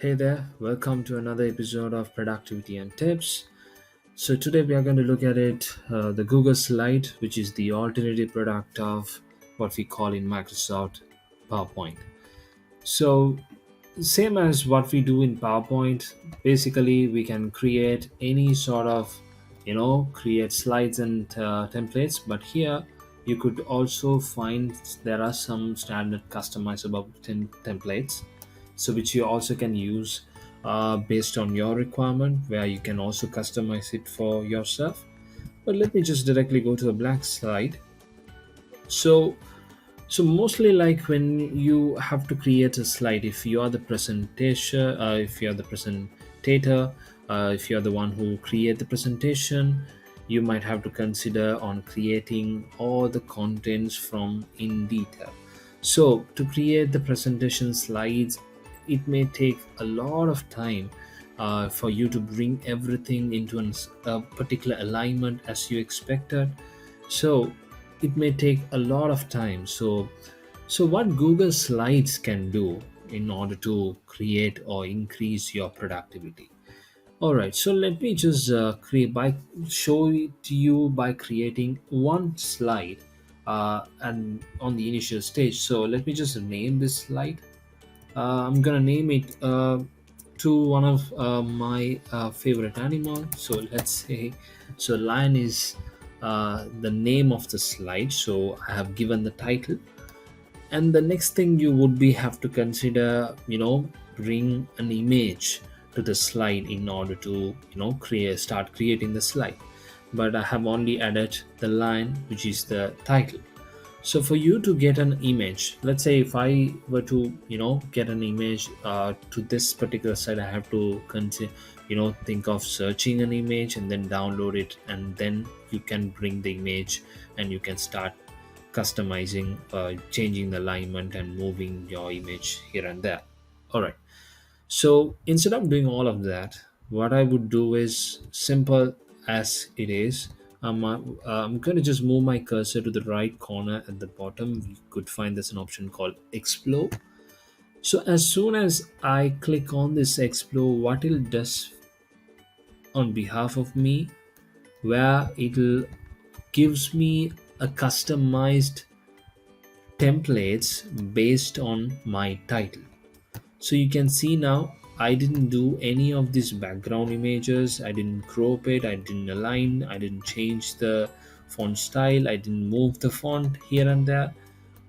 Hey there, welcome to another episode of Productivity and Tips. So, today we are going to look at the Google Slide, which is the alternative product of what we call in Microsoft PowerPoint. So, same as what we do in PowerPoint, basically we can create any sort of, create slides and templates, but here you could also find there are some standard customizable templates, so which you also can use based on your requirement, where you can also customize it for yourself. But let me just directly go to a blank slide. So so mostly, like when you have to create a slide, if you are the presentation, if you are the presentator, if you are the one who create the presentation, you might have to consider on creating all the contents from in detail. So to create the presentation slides, it may take a lot of time for you to bring everything into a particular alignment as you expected. So it may take a lot of time. So what Google Slides can do in order to create or increase your productivity? All right, so let me just show it to you by creating one slide and on the initial stage. So let me just name this slide. I'm gonna name it to one of my favorite animal. So let's say, so lion is the name of the slide. So I have given the title, and the next thing you would be have to consider, bring an image to the slide in order to start creating the slide. But I have only added the line, which is the title. So for you to get an image, let's say if I were to get an image to this particular site, I have to consider, think of searching an image and then download it, and then you can bring the image and you can start customizing, changing the alignment and moving your image here and there. All right, so instead of doing all of that, what I would do is simple as it is. I'm going to just move my cursor to the right corner at the bottom. You could find there's an option called Explore. So as soon as I click on this Explore, what it does on behalf of me, where it'll gives me a customized templates based on my title. So you can see now I didn't do any of these background images. I didn't crop it, I didn't align, I didn't change the font style, I didn't move the font here and there.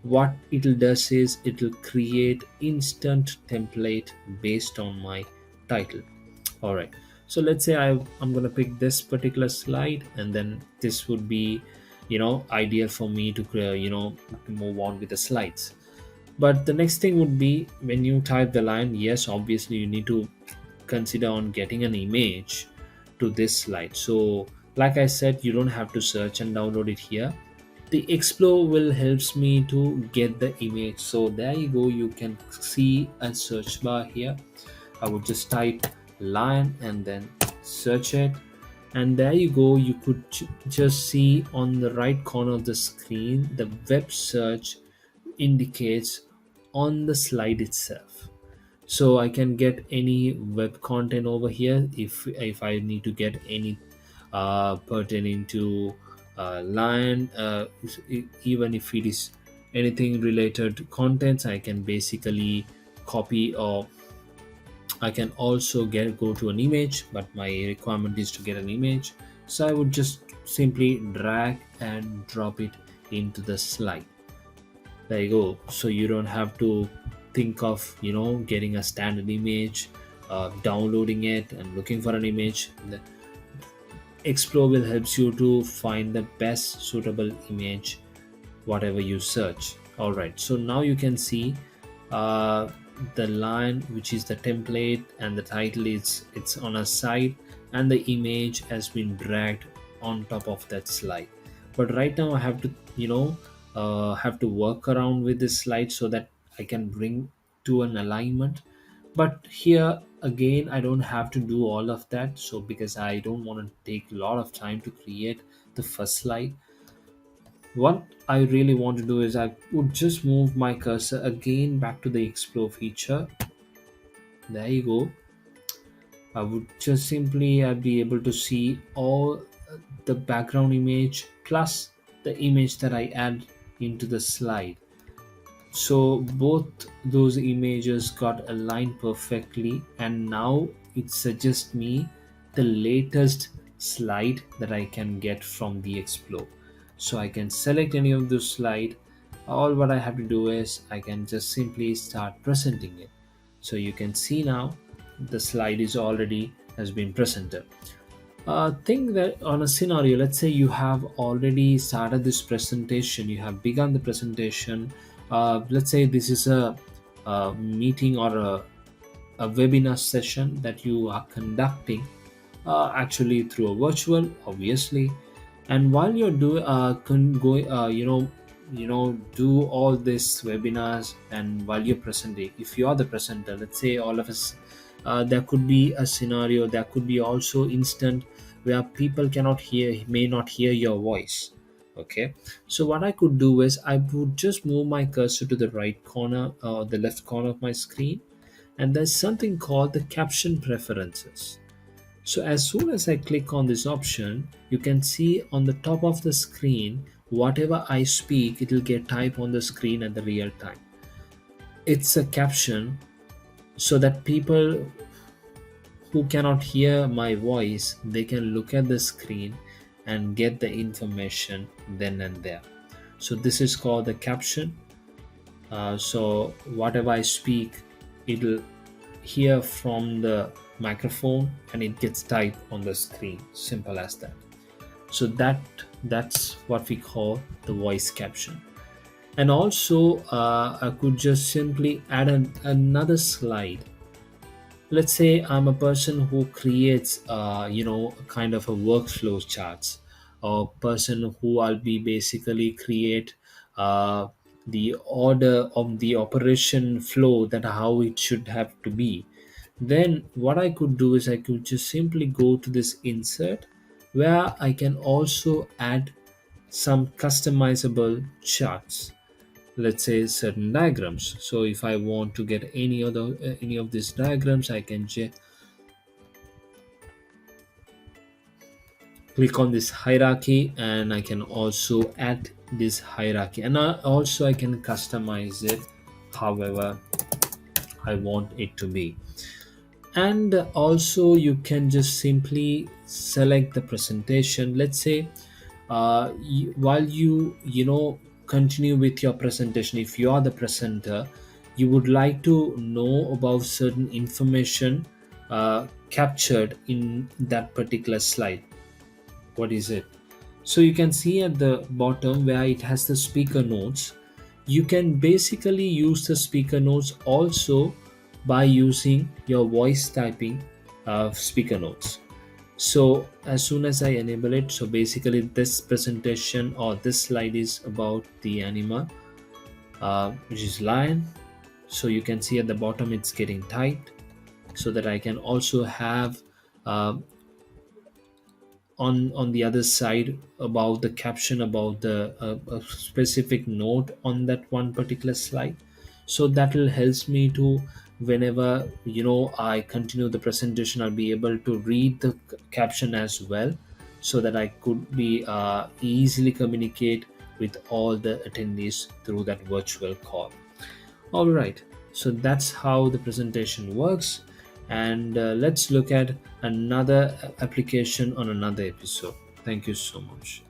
What it'll does is it'll create instant template based on my title. All right, so let's say I'm gonna pick this particular slide, and then this would be ideal for me to move on with the slides. But the next thing would be, when you type the line, yes, obviously you need to consider on getting an image to this slide. So like I said, you don't have to search and download it here. The explore will helps me to get the image. So there you go, you can see a search bar here. I would just type lion and then search it, and there you go. You could just see on the right corner of the screen the web search indicates on the slide itself. So I can get any web content over here if I need to get any pertaining to lion, even if it is anything related to contents, I can basically copy, or I can also go to an image, but my requirement is to get an image. So I would just simply drag and drop it into the slide. There you go. So you don't have to think of getting a standard image, downloading it and looking for an image. The explore will helps you to find the best suitable image, whatever you search. All right, so now you can see uh, the line, which is the template, and the title is it's on a side, and the image has been dragged on top of that slide. But right now I have to have to work around with this slide so that I can bring to an alignment. But here again, I don't have to do all of that, so because I don't want to take a lot of time to create the first slide, what I really want to do is I would just move my cursor again back to the explore feature, There you go. I would just simply be able to see all the background image plus the image that I add into the slide. So both those images got aligned perfectly, and now it suggests me the latest slide that I can get from the Explore. So I can select any of those slide. All what I have to do is I can just simply start presenting it. So you can see now the slide is already has been presented. Think that on a scenario, let's say you have already started this presentation, you have begun the presentation. Let's say this is a meeting or a webinar session that you are conducting, actually through a virtual, obviously. And while you're doing go do all these webinars, and while you're presenting, if you are the presenter, let's say all of us, there could be a scenario, there could be also instant where people cannot hear, may not hear your voice. Okay, so what I could do is I would just move my cursor to the right corner or the left corner of my screen, and there's something called the caption preferences. So as soon as I click on this option, you can see on the top of the screen, whatever I speak, it will get typed on the screen at the real time. It's a caption so that people who cannot hear my voice, they can look at the screen and get the information then and there. So this is called the caption. So whatever I speak, it'll hear from the microphone and it gets typed on the screen. Simple as that. So that's what we call the voice caption. And also I could just simply add another slide. Let's say I'm a person who creates kind of a workflow charts, or person who I'll be basically create uh, the order of the operation flow, that how it should have to be. Then what I could do is I could just simply go to this insert, where I can also add some customizable charts, let's say certain diagrams. So if I want to get any of these diagrams, I can click on this hierarchy, and I can also add this hierarchy, and I can customize it however I want it to be. And also you can just simply select the presentation. Let's say while you continue with your presentation, if you are the presenter, you would like to know about certain information captured in that particular slide. What is it? So you can see at the bottom where it has the speaker notes. You can basically use the speaker notes also by using your voice typing speaker notes. So as soon as I enable it, so basically this presentation or this slide is about the animal, which is lion. So you can see at the bottom it's getting typed, so that I can also have uh, on the other side about the caption about the a specific note on that one particular slide. So that will helps me to, whenever I continue the presentation, I'll be able to read the caption as well, so that I could be easily communicate with all the attendees through that virtual call. All right, so that's how the presentation works, and let's look at another application on another episode. Thank you so much.